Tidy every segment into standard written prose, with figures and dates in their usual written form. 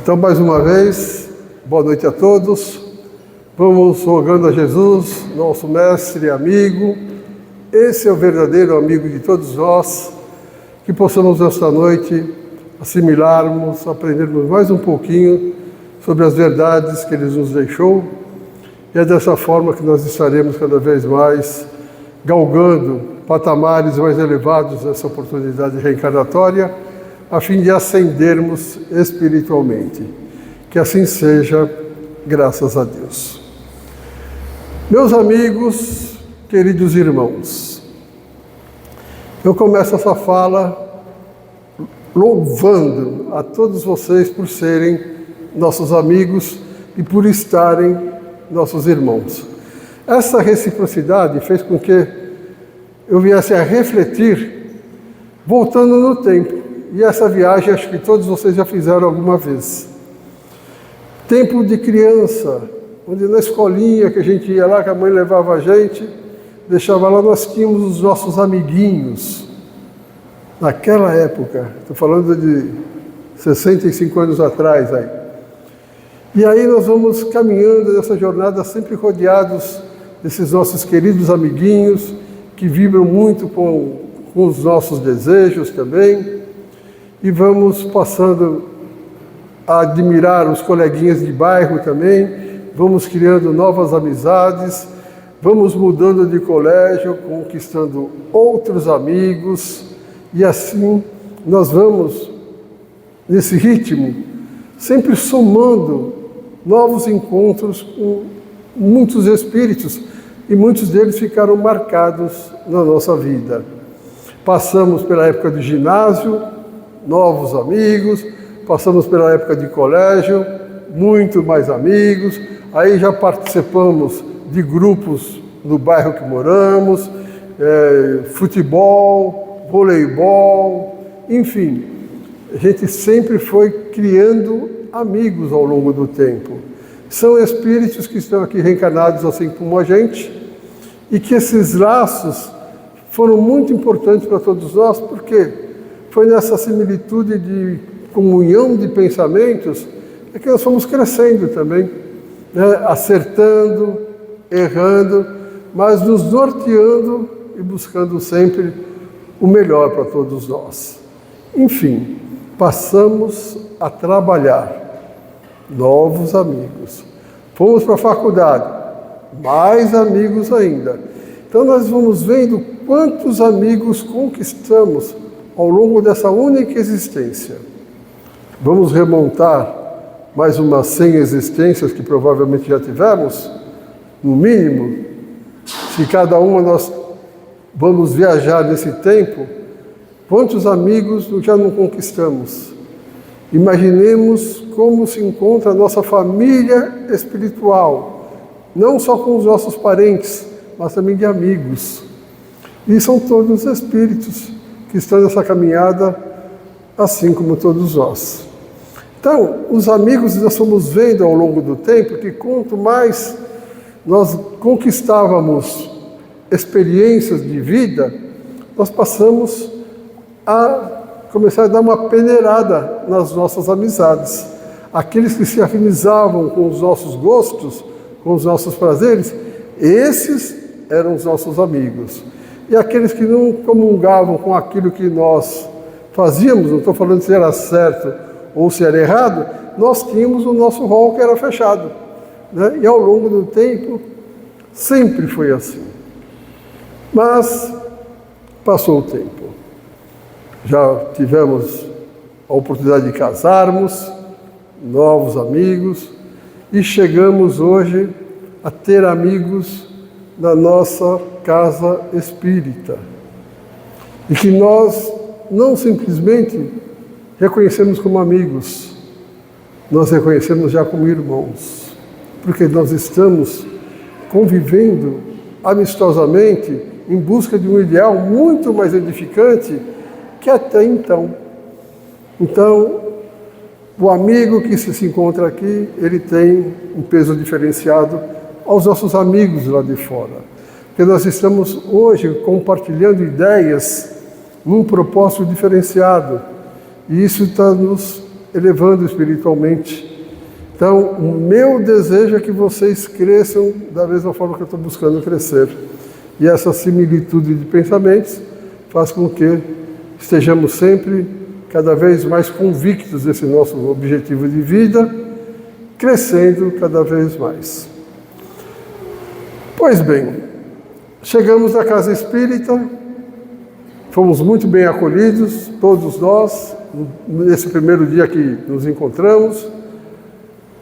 Então, mais uma vez, boa noite a todos. Vamos rogando a Jesus, nosso mestre e amigo. Esse é o verdadeiro amigo de todos nós, que possamos esta noite assimilarmos, aprendermos mais um pouquinho sobre as verdades que Ele nos deixou. E é dessa forma que nós estaremos cada vez mais galgando patamares mais elevados dessa oportunidade reencarnatória, a fim de ascendermos espiritualmente. Que assim seja, graças a Deus. Meus amigos, queridos irmãos, eu começo essa fala louvando a todos vocês por serem nossos amigos e por estarem nossos irmãos. Essa reciprocidade fez com que eu viesse a refletir voltando no tempo. E essa viagem acho que todos vocês já fizeram alguma vez. Tempo de criança, onde na escolinha que a gente ia lá, que a mãe levava a gente, deixava lá, nós tínhamos os nossos amiguinhos. Naquela época, estou falando de 65 anos atrás aí. E aí nós vamos caminhando nessa jornada sempre rodeados desses nossos queridos amiguinhos, que vibram muito com os nossos desejos também. E vamos passando a admirar os coleguinhas de bairro também, vamos criando novas amizades, vamos mudando de colégio, conquistando outros amigos, e assim nós vamos, nesse ritmo, sempre somando novos encontros com muitos espíritos, e muitos deles ficaram marcados na nossa vida. Passamos pela época do ginásio, novos amigos, passamos pela época de colégio, muito mais amigos, aí já participamos de grupos no bairro que moramos, futebol, voleibol, enfim, a gente sempre foi criando amigos ao longo do tempo. São espíritos que estão aqui reencarnados assim como a gente, e que esses laços foram muito importantes para todos nós, porque foi nessa similitude de comunhão de pensamentos é que nós fomos crescendo também, né? Acertando, errando, mas nos norteando e buscando sempre o melhor para todos nós. Enfim, passamos a trabalhar, novos amigos. Fomos para a faculdade, mais amigos ainda. Então nós vamos vendo quantos amigos conquistamos ao longo dessa única existência. Vamos remontar mais umas 100 existências que provavelmente já tivemos, no mínimo. Se cada uma nós vamos viajar nesse tempo, quantos amigos já não conquistamos? Imaginemos como se encontra a nossa família espiritual, não só com os nossos parentes, mas também de amigos. E são todos espíritos que estão nessa caminhada, assim como todos nós. Então, os amigos nós fomos vendo ao longo do tempo que quanto mais nós conquistávamos experiências de vida, nós passamos a começar a dar uma peneirada nas nossas amizades. Aqueles que se afinizavam com os nossos gostos, com os nossos prazeres, esses eram os nossos amigos. E aqueles que não comungavam com aquilo que nós fazíamos, não estou falando se era certo ou se era errado, nós tínhamos o nosso rol que era fechado, né? E ao longo do tempo, sempre foi assim. Mas passou o tempo. Já tivemos a oportunidade de casarmos, novos amigos, e chegamos hoje a ter amigos na nossa casa espírita. E que nós não simplesmente reconhecemos como amigos, nós reconhecemos já como irmãos, porque nós estamos convivendo amistosamente em busca de um ideal muito mais edificante que até então. Então, o amigo que se encontra aqui, ele tem um peso diferenciado aos nossos amigos lá de fora. Porque nós estamos hoje compartilhando ideias num propósito diferenciado. E isso está nos elevando espiritualmente. Então, o meu desejo é que vocês cresçam da mesma forma que eu estou buscando crescer. E essa similitude de pensamentos faz com que estejamos sempre cada vez mais convictos desse nosso objetivo de vida, crescendo cada vez mais. Pois bem, chegamos à casa espírita, fomos muito bem acolhidos, todos nós, nesse primeiro dia que nos encontramos,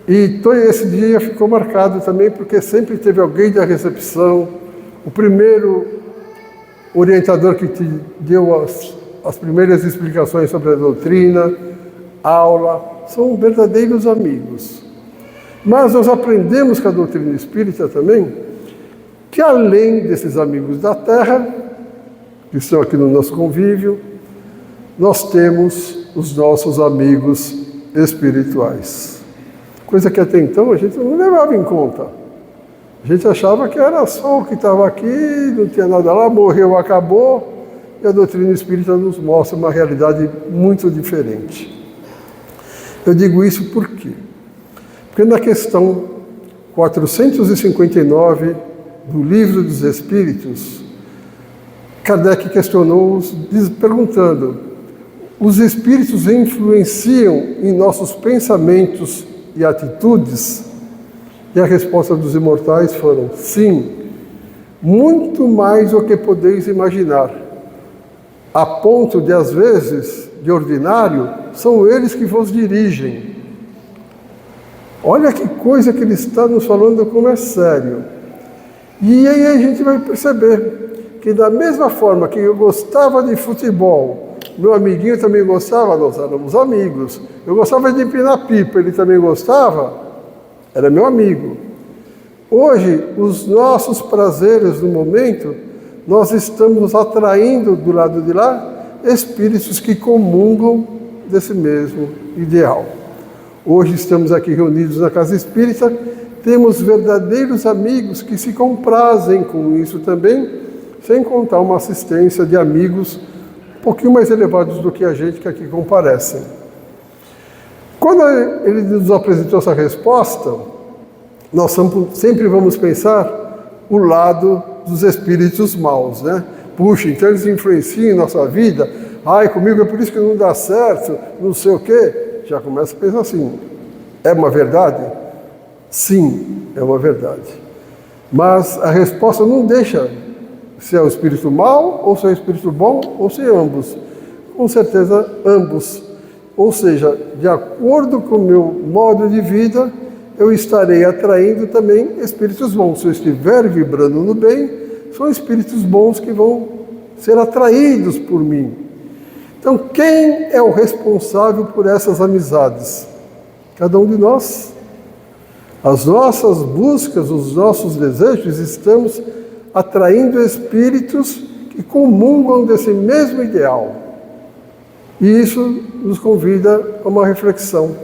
e todo esse dia ficou marcado também porque sempre teve alguém da recepção, o primeiro orientador que te deu as primeiras explicações sobre a doutrina, aula, são verdadeiros amigos. Mas nós aprendemos com a doutrina espírita também que além desses amigos da Terra, que estão aqui no nosso convívio, nós temos os nossos amigos espirituais. Coisa que até então a gente não levava em conta. A gente achava que era só o que estava aqui, não tinha nada lá, morreu, acabou, e a doutrina espírita nos mostra uma realidade muito diferente. Eu digo isso por quê? Porque na questão 459 do Livro dos Espíritos, Kardec questionou-os perguntando: os espíritos influenciam em nossos pensamentos e atitudes? E a resposta dos imortais foram: sim, muito mais do que podeis imaginar, a ponto de, às vezes, de ordinário, são eles que vos dirigem. Olha que coisa que ele está nos falando, como é sério. E aí a gente vai perceber que da mesma forma que eu gostava de futebol, meu amiguinho também gostava, nós éramos amigos. Eu gostava de empinar pipa, ele também gostava, era meu amigo. Hoje, os nossos prazeres no momento, nós estamos atraindo do lado de lá espíritos que comungam desse mesmo ideal. Hoje estamos aqui reunidos na Casa Espírita, temos verdadeiros amigos que se comprazem com isso também, sem contar uma assistência de amigos um pouquinho mais elevados do que a gente que aqui comparecem. Quando ele nos apresentou essa resposta, nós sempre vamos pensar o lado dos espíritos maus, né? Puxa, então eles influenciam em nossa vida, ai, comigo é por isso que não dá certo, não sei o quê. Já começa a pensar assim, é uma verdade? Sim, é uma verdade. Mas a resposta não deixa se é o espírito mau, ou se é o espírito bom, ou se é ambos. Com certeza, ambos. Ou seja, de acordo com o meu modo de vida, eu estarei atraindo também espíritos bons. Se eu estiver vibrando no bem, são espíritos bons que vão ser atraídos por mim. Então, quem é o responsável por essas amizades? Cada um de nós. As nossas buscas, os nossos desejos, estamos atraindo espíritos que comungam desse mesmo ideal. E isso nos convida a uma reflexão.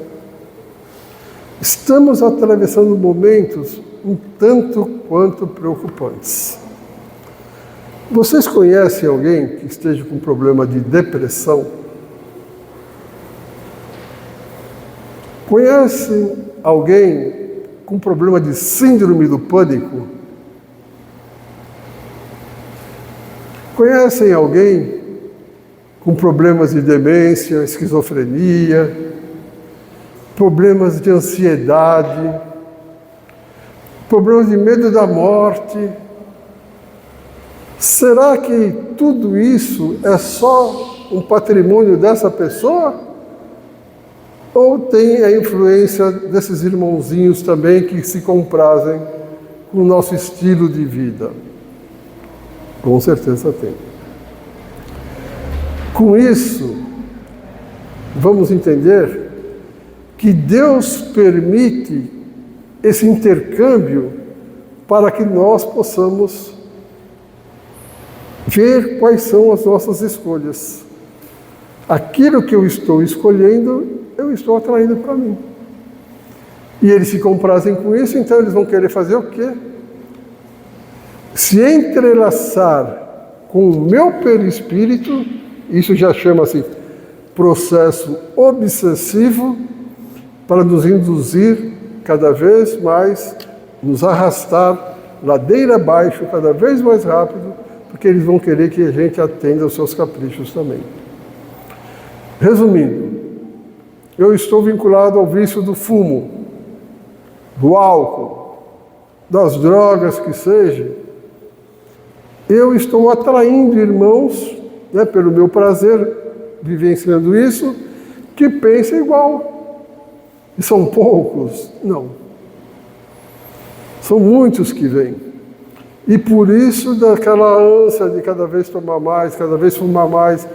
Estamos atravessando momentos um tanto quanto preocupantes. Vocês conhecem alguém que esteja com problema de depressão? Conhecem alguém com problema de síndrome do pânico? Conhecem alguém com problemas de demência, esquizofrenia, problemas de ansiedade, problemas de medo da morte? Será que tudo isso é só um patrimônio dessa pessoa? Ou tem a influência desses irmãozinhos também que se comprazem com o nosso estilo de vida? Com certeza tem. Com isso, vamos entender que Deus permite esse intercâmbio para que nós possamos ver quais são as nossas escolhas. Aquilo que eu estou escolhendo, eu estou atraindo para mim. E eles se comprazem com isso, então eles vão querer fazer o quê? Se entrelaçar com o meu perispírito, isso já chama-se processo obsessivo para nos induzir cada vez mais, nos arrastar ladeira abaixo cada vez mais rápido, porque eles vão querer que a gente atenda aos seus caprichos também. Resumindo, eu estou vinculado ao vício do fumo, do álcool, das drogas que seja. Eu estou atraindo irmãos, pelo meu prazer, vivenciando isso, que pensam igual. E são poucos? Não. São muitos que vêm. E por isso, daquela ânsia de cada vez tomar mais, cada vez fumar mais,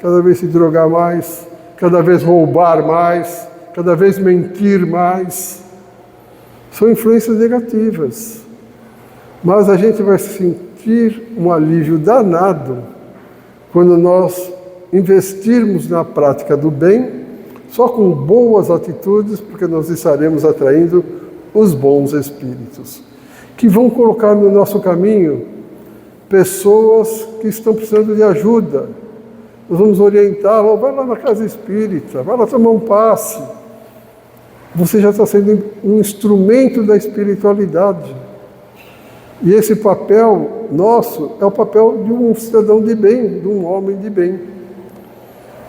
cada vez se drogar mais, cada vez roubar mais, cada vez mentir mais. São influências negativas. Mas a gente vai sentir um alívio danado quando nós investirmos na prática do bem, só com boas atitudes, porque nós estaremos atraindo os bons espíritos, que vão colocar no nosso caminho pessoas que estão precisando de ajuda. Nós vamos orientá-la, vai lá na casa espírita, vai lá tomar um passe. Você já está sendo um instrumento da espiritualidade. E esse papel nosso é o papel de um cidadão de bem, de um homem de bem.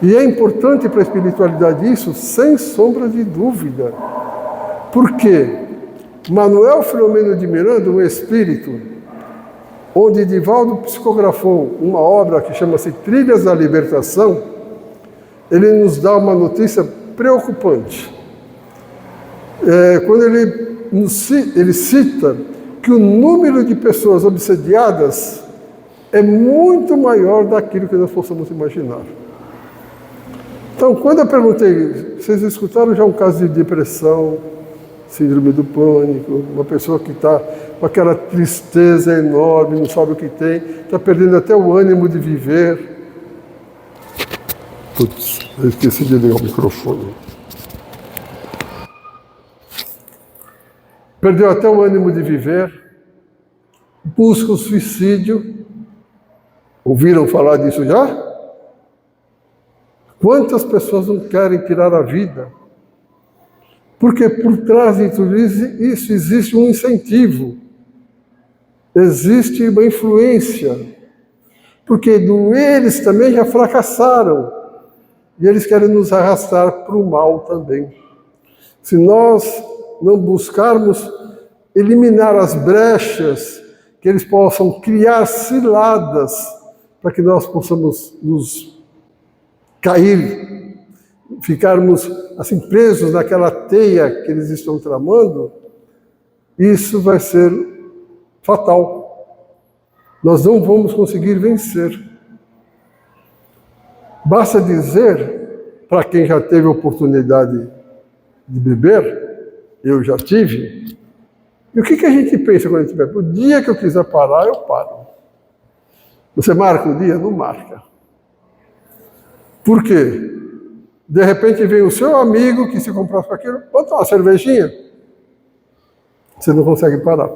E é importante para a espiritualidade isso, sem sombra de dúvida. Por quê? Manuel Filomeno de Miranda, um espírito, onde Divaldo psicografou uma obra que chama-se Trilhas da Libertação, ele nos dá uma notícia preocupante. Quando ele cita que o número de pessoas obsediadas é muito maior daquilo que nós possamos imaginar. Então, quando eu perguntei, vocês escutaram já um caso de depressão, síndrome do pânico, uma pessoa que está com aquela tristeza enorme, não sabe o que tem, está perdendo até o ânimo de viver. Putz, eu esqueci de ligar o microfone. Perdeu até o ânimo de viver, busca o suicídio. Ouviram falar disso já? Quantas pessoas não querem tirar a vida? Porque por trás de tudo isso existe um incentivo, existe uma influência, porque eles também já fracassaram e eles querem nos arrastar para o mal também. Se nós não buscarmos eliminar as brechas, que eles possam criar ciladas para que nós possamos nos cair, ficarmos assim presos naquela teia que eles estão tramando, isso vai ser fatal. Nós não vamos conseguir vencer. Basta dizer, para quem já teve a oportunidade de beber, eu já tive, e o que a gente pensa quando a gente bebe? O dia que eu quiser parar, eu paro. Você marca o dia? Não marca. Por quê? De repente vem o seu amigo que se comprou com aquilo, bota uma cervejinha, você não consegue parar.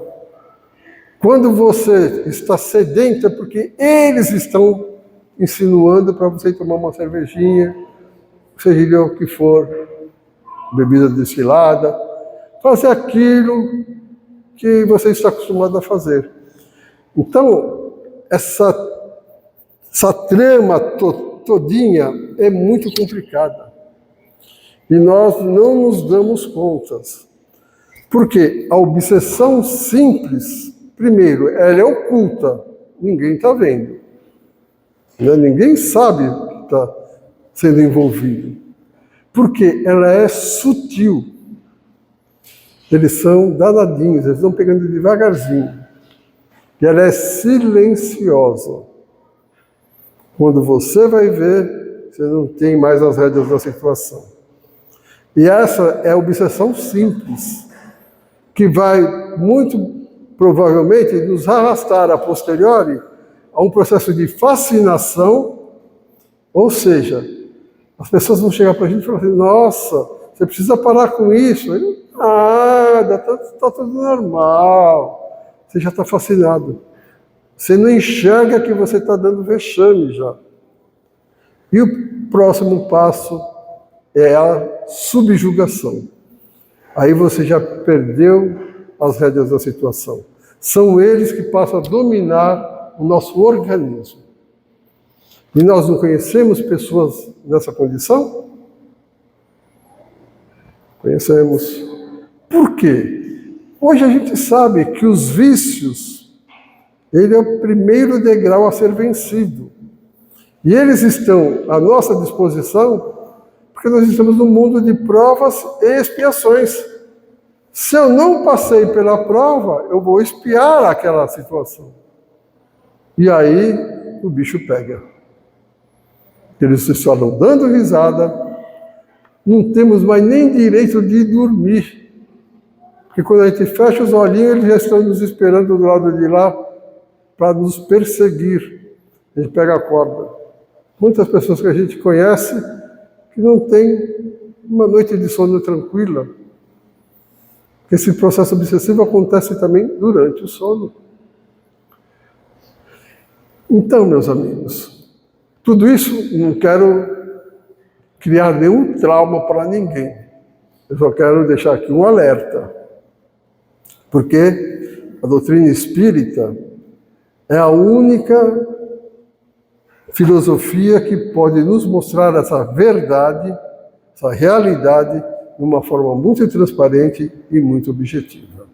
Quando você está sedento é porque eles estão insinuando para você tomar uma cervejinha, seja o que for, bebida destilada, fazer aquilo que você está acostumado a fazer. Então, essa trama todinha é muito complicada. E nós não nos damos contas. Porque a obsessão simples, primeiro, ela é oculta. Ninguém está vendo. Ninguém sabe que está sendo envolvido. Porque ela é sutil. Eles são danadinhos, eles vão pegando devagarzinho. E ela é silenciosa. Quando você vai ver, você não tem mais as rédeas da situação. E essa é a obsessão simples, que vai muito provavelmente nos arrastar a posteriori a um processo de fascinação, ou seja, as pessoas vão chegar para a gente e falar assim, nossa, você precisa parar com isso. Nada, está tudo normal. Você já está fascinado. Você não enxerga que você está dando vexame já. E próximo passo é a subjugação. Aí você já perdeu as rédeas da situação. São eles que passam a dominar o nosso organismo. E nós não conhecemos pessoas nessa condição? Conhecemos. Por quê? Hoje a gente sabe que os vícios, ele é o primeiro degrau a ser vencido. E eles estão à nossa disposição porque nós estamos num mundo de provas e expiações. Se eu não passei pela prova, eu vou expiar aquela situação. E aí o bicho pega. Eles estão dando risada, não temos mais nem direito de dormir. Porque quando a gente fecha os olhinhos, eles já estão nos esperando do lado de lá para nos perseguir. A gente pega a corda. Muitas pessoas que a gente conhece que não tem uma noite de sono tranquila. Esse processo obsessivo acontece também durante o sono. Então, meus amigos, tudo isso não quero criar nenhum trauma para ninguém. Eu só quero deixar aqui um alerta. Porque a doutrina espírita é a única filosofia que pode nos mostrar essa verdade, essa realidade, de uma forma muito transparente e muito objetiva.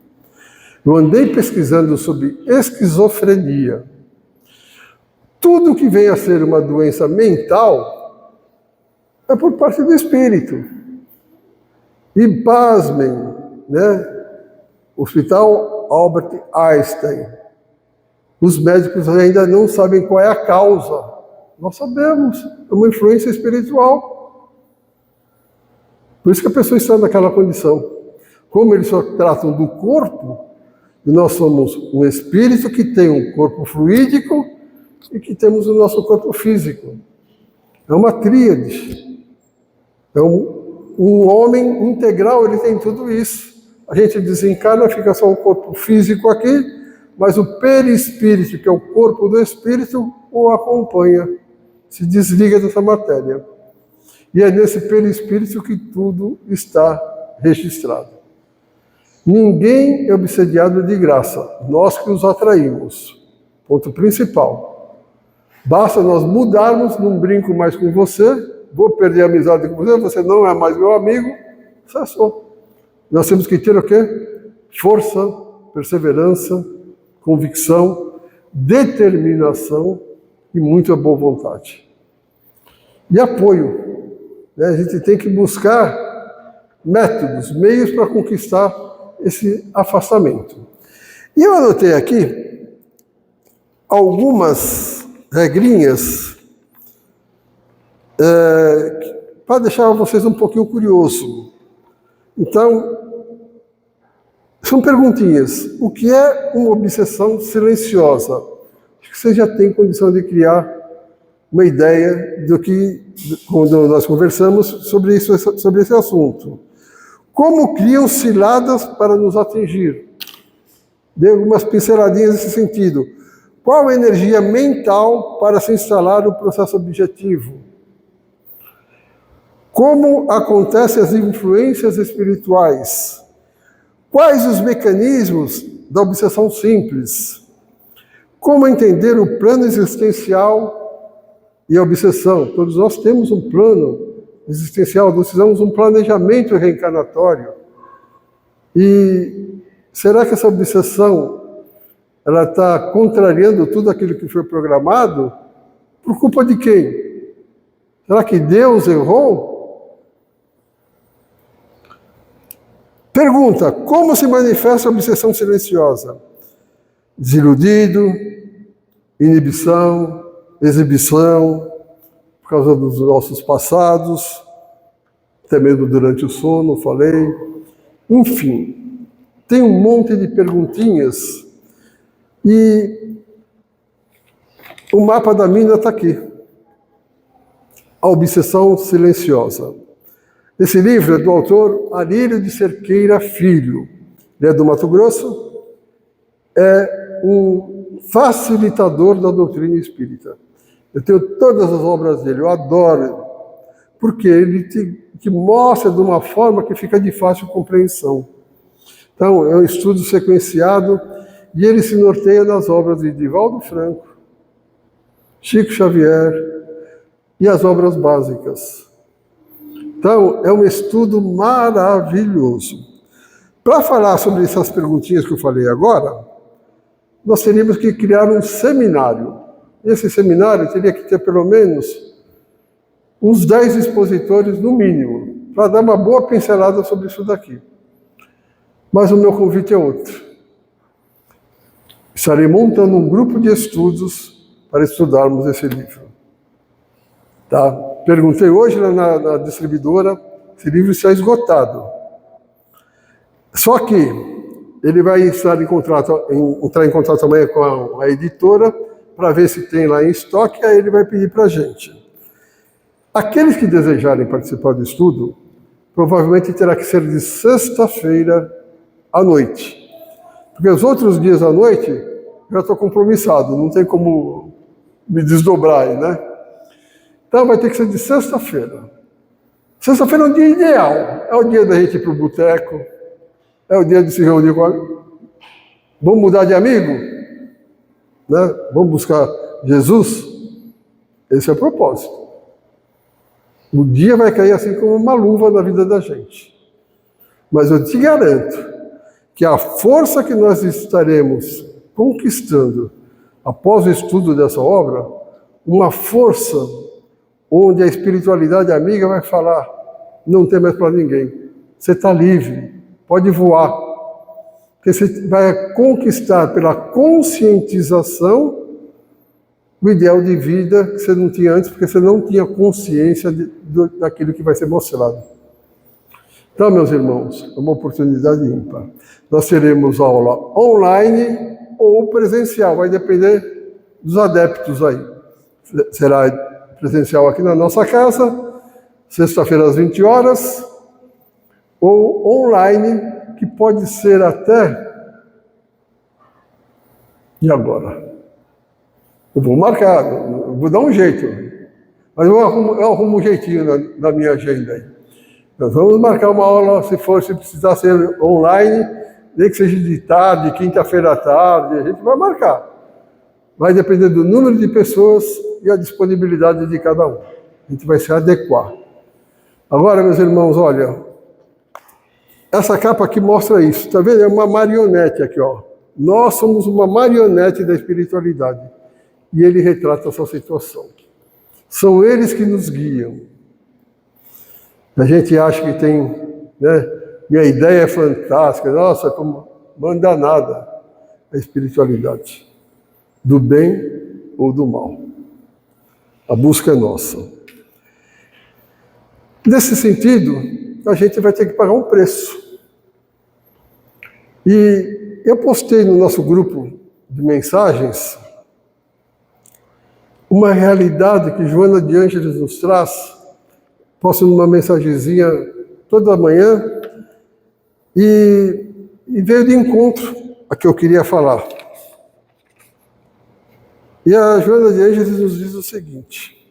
Eu andei pesquisando sobre esquizofrenia. Tudo que vem a ser uma doença mental é por parte do espírito. E pasmem, né? Hospital Albert Einstein. Os médicos ainda não sabem qual é a causa. Nós sabemos, é uma influência espiritual. Por isso que a pessoa está naquela condição. Como eles só tratam do corpo, e nós somos um espírito que tem um corpo fluídico e que temos o nosso corpo físico. É uma tríade. É um homem integral, ele tem tudo isso. A gente desencarna, fica só o corpo físico aqui, mas o perispírito, que é o corpo do espírito, o acompanha, se desliga dessa matéria. E é nesse perispírito que tudo está registrado. Ninguém é obsediado de graça, nós que os atraímos. Ponto principal. Basta nós mudarmos, não brinco mais com você, vou perder a amizade com você, você não é mais meu amigo, cessou. Nós temos que ter o quê? Força, perseverança, convicção, determinação e muita boa vontade. E apoio. Né? A gente tem que buscar métodos, meios para conquistar esse afastamento. E eu anotei aqui algumas regrinhas para deixar vocês um pouquinho curiosos. Então, são perguntinhas. O que é uma obsessão silenciosa? Acho que você já tem condição de criar uma ideia do que, quando nós conversamos sobre esse assunto. Como criam ciladas para nos atingir? Dei algumas pinceladinhas nesse sentido. Qual a energia mental para se instalar no processo objetivo? Como acontecem as influências espirituais? Quais os mecanismos da obsessão simples? Como entender o plano existencial e a obsessão? Todos nós temos um plano existencial, nós fizemos um planejamento reencarnatório. E será que essa obsessão ela está contrariando tudo aquilo que foi programado? Por culpa de quem? Será que Deus errou? Pergunta, como se manifesta a obsessão silenciosa? Desiludido, inibição, exibição, por causa dos nossos passados, até mesmo durante o sono, falei. Enfim, tem um monte de perguntinhas e o mapa da mina está aqui. A obsessão silenciosa. Esse livro é do autor Arílio de Cerqueira Filho. Ele é do Mato Grosso. É um facilitador da doutrina espírita. Eu tenho todas as obras dele, eu adoro porque ele te mostra de uma forma que fica de fácil compreensão. Então, é um estudo sequenciado e ele se norteia nas obras de Divaldo Franco, Chico Xavier e as obras básicas. Então, é um estudo maravilhoso. Para falar sobre essas perguntinhas que eu falei agora, nós teríamos que criar um seminário. Esse seminário teria que ter pelo menos uns 10 expositores no mínimo, para dar uma boa pincelada sobre isso daqui. Mas o meu convite é outro. Estarei montando um grupo de estudos para estudarmos esse livro. Tá? Perguntei hoje na distribuidora se o livro está esgotado. Só que ele vai entrar em contato amanhã com a editora para ver se tem lá em estoque, aí ele vai pedir para a gente. Aqueles que desejarem participar do estudo, provavelmente terá que ser de sexta-feira à noite. Porque os outros dias à noite, já estou compromissado, não tem como me desdobrar aí, né? Então vai ter que ser de sexta-feira. Sexta-feira é um dia ideal. É o dia da gente ir para o boteco, é o dia de se reunir com a... Vamos mudar de amigo? Né? Vamos buscar Jesus? Esse é o propósito. O dia vai cair assim como uma luva na vida da gente. Mas eu te garanto que a força que nós estaremos conquistando após o estudo dessa obra, uma força onde a espiritualidade amiga vai falar, não tem mais para ninguém. Você está livre, pode voar. Porque você vai conquistar pela conscientização o ideal de vida que você não tinha antes, porque você não tinha consciência daquilo que vai ser mostrado. Então, meus irmãos, é uma oportunidade ímpar. Nós teremos aula online ou presencial, vai depender dos adeptos aí. Será presencial aqui na nossa casa, sexta-feira às 20 horas, ou online, que pode ser até... E agora? Eu vou marcar, eu vou dar um jeito. Mas eu arrumo um jeitinho na minha agenda aí. Nós vamos marcar uma aula, se precisar ser online, nem que seja de tarde, quinta-feira à tarde, a gente vai marcar. Vai depender do número de pessoas e a disponibilidade de cada um. A gente vai se adequar. Agora, meus irmãos, olha, essa capa aqui mostra isso, tá vendo? É uma marionete aqui, ó. Nós somos uma marionete da espiritualidade. E ele retrata essa situação. São eles que nos guiam. A gente acha que tem, né? Minha ideia é fantástica, nossa, como manda nada a espiritualidade, do bem ou do mal. A busca é nossa. Nesse sentido, a gente vai ter que pagar um preço. E eu postei no nosso grupo de mensagens uma realidade que Joana de Ângeles nos traz, posto numa mensagenzinha toda manhã, e veio de encontro a que eu queria falar. E a Joana de Ângeles nos diz o seguinte,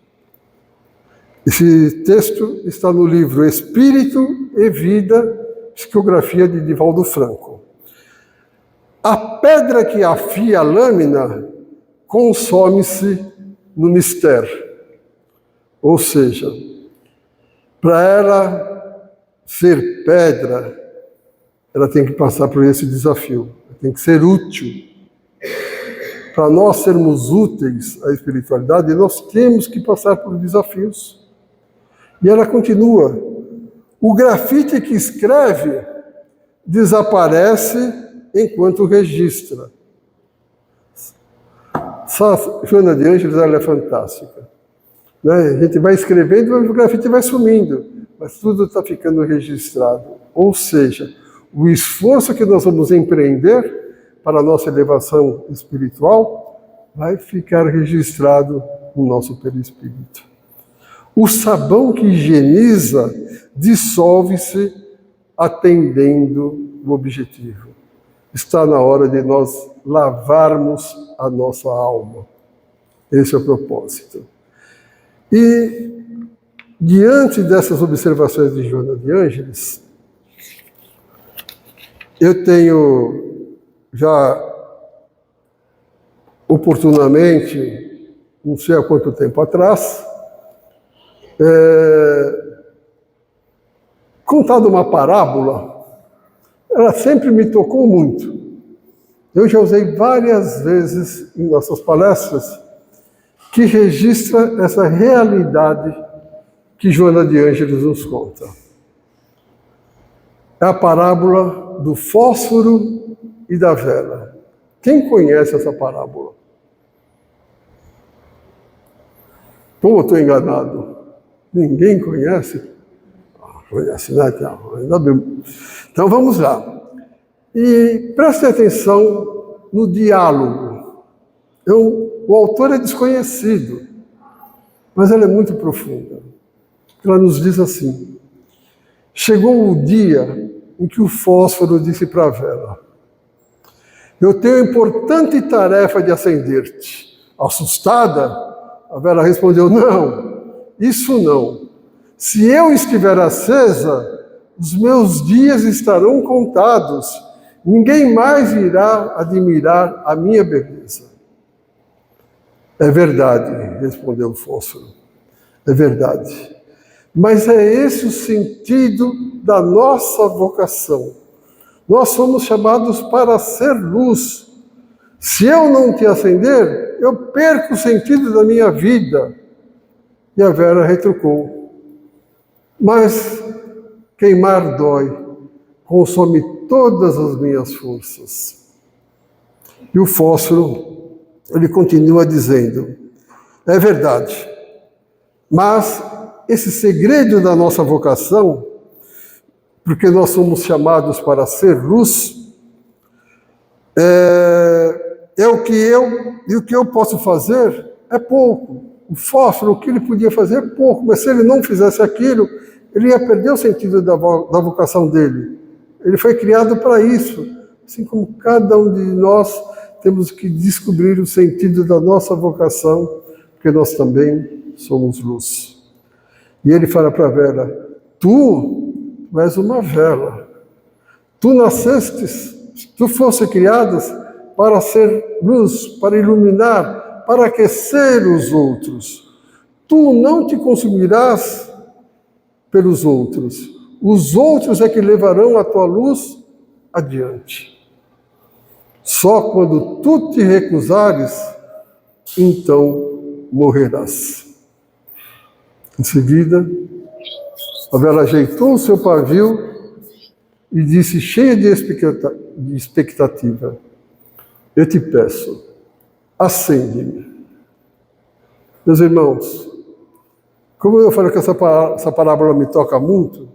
esse texto está no livro Espírito e Vida, psicografia de Divaldo Franco. A pedra que afia a lâmina consome-se no mistério. Ou seja, para ela ser pedra, ela tem que passar por esse desafio, tem que ser útil. Para nós sermos úteis à espiritualidade, nós temos que passar por desafios. E ela continua, o grafite que escreve desaparece enquanto registra. Joana de Ângeles, ela é fantástica. Né? A gente vai escrevendo, mas o grafite vai sumindo, mas tudo está ficando registrado. Ou seja, o esforço que nós vamos empreender para a nossa elevação espiritual vai ficar registrado no nosso perispírito. O sabão que higieniza dissolve-se atendendo o objetivo. Está na hora de nós lavarmos a nossa alma. Esse é o propósito. E Diante dessas observações de Joana de Ângeles, eu tenho já oportunamente, não sei há quanto tempo atrás, contado uma parábola. Ela sempre me tocou muito. Eu já usei várias vezes em nossas palestras, que registra essa realidade que Joana de Ângeles nos conta. É a parábola do fósforo e da vela. Quem conhece essa parábola? Como eu estou enganado? Ninguém conhece? Conhece, né? Então vamos lá. E preste atenção no diálogo. O autor é desconhecido, mas ela é muito profunda. Ela nos diz assim: chegou o dia em que o fósforo disse para a vela: eu tenho a importante tarefa de acender-te. Assustada, a vela respondeu: não, isso não. Se eu estiver acesa, os meus dias estarão contados. Ninguém mais irá admirar a minha beleza. É verdade, respondeu o fósforo. É verdade. Mas é esse o sentido da nossa vocação. Nós somos chamados para ser luz. Se eu não te acender, eu perco o sentido da minha vida. E a Vera retrucou: mas queimar dói, consome todas as minhas forças. E o fósforo, ele continua dizendo: é verdade, mas esse segredo da nossa vocação, porque nós somos chamados para ser luz, o que eu posso fazer é pouco. O fósforo, o que ele podia fazer é pouco, mas se ele não fizesse aquilo, ele ia perder o sentido da vocação dele. Ele foi criado para isso, assim como cada um de nós temos que descobrir o sentido da nossa vocação, porque nós também somos luz. E ele fala para a vela: tu és uma vela. Tu nascestes, tu fosse criadas para ser luz, para iluminar, para aquecer os outros. Tu não te consumirás pelos outros. Os outros é que levarão a tua luz adiante. Só quando tu te recusares, então morrerás. Em seguida, a vela ajeitou o seu pavio e disse, cheia de expectativa: eu te peço, acende-me. Meus irmãos, como eu falei que essa parábola me toca muito,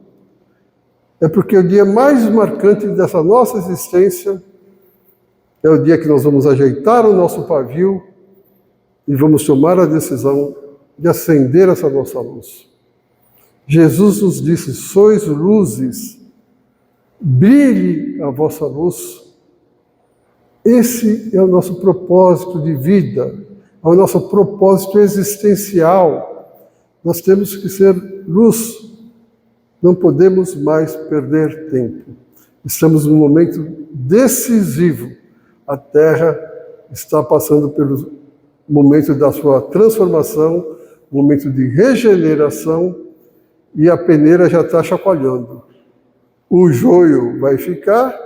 é porque o dia mais marcante dessa nossa existência é o dia que nós vamos ajeitar o nosso pavio e vamos tomar a decisão de acender essa nossa luz. Jesus nos disse: sois luzes, brilhe a vossa luz. Esse é o nosso propósito de vida, é o nosso propósito existencial. Nós temos que ser luz, não podemos mais perder tempo. Estamos num momento decisivo. A Terra está passando pelo momento da sua transformação, momento de regeneração, e a peneira já está chacoalhando. O joio vai ficar,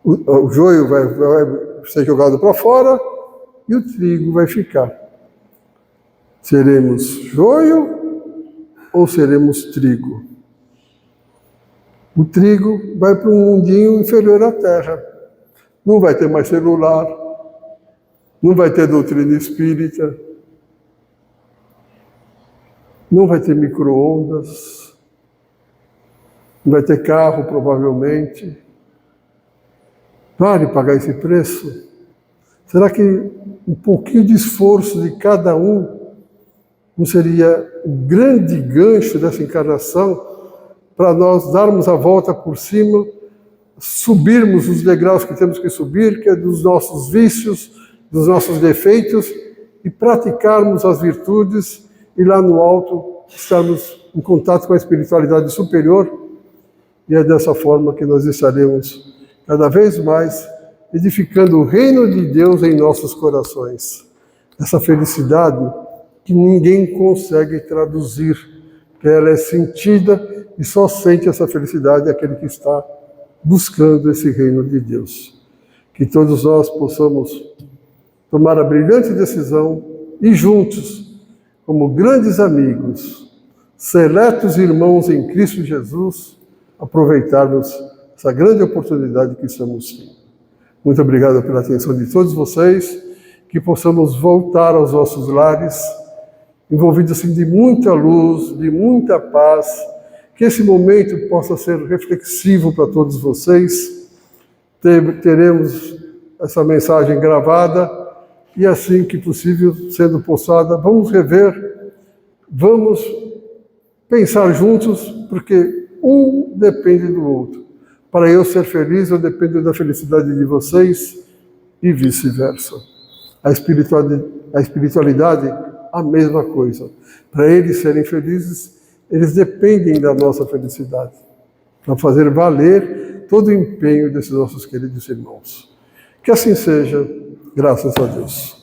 o joio vai ser jogado para fora e o trigo vai ficar. Seremos joio ou seremos trigo? O trigo vai para um mundinho inferior à terra. Não vai ter mais celular, não vai ter doutrina espírita, não vai ter micro-ondas, não vai ter carro, provavelmente. Vale pagar esse preço? Será que um pouquinho de esforço de cada um não seria o grande gancho dessa encarnação para nós darmos a volta por cima, subirmos os degraus que temos que subir, que é dos nossos vícios, dos nossos defeitos, e praticarmos as virtudes, e lá no alto estarmos em contato com a espiritualidade superior, e é dessa forma que nós estaremos cada vez mais edificando o reino de Deus em nossos corações. Essa felicidade que ninguém consegue traduzir, que ela é sentida e só sente essa felicidade aquele que está buscando esse reino de Deus. Que todos nós possamos tomar a brilhante decisão e juntos, como grandes amigos, seletos irmãos em Cristo Jesus, aproveitarmos essa grande oportunidade que estamos tendo. Muito obrigado pela atenção de todos vocês, que possamos voltar aos nossos lares, envolvidos assim, de muita luz, de muita paz, que esse momento possa ser reflexivo para todos vocês. Teremos essa mensagem gravada e assim que possível, sendo postada, vamos rever, vamos pensar juntos, porque um depende do outro. Para eu ser feliz, eu dependo da felicidade de vocês e vice-versa. A espiritualidade, a mesma coisa. Para eles serem felizes, eles dependem da nossa felicidade, para fazer valer todo o empenho desses nossos queridos irmãos. Que assim seja, graças a Deus.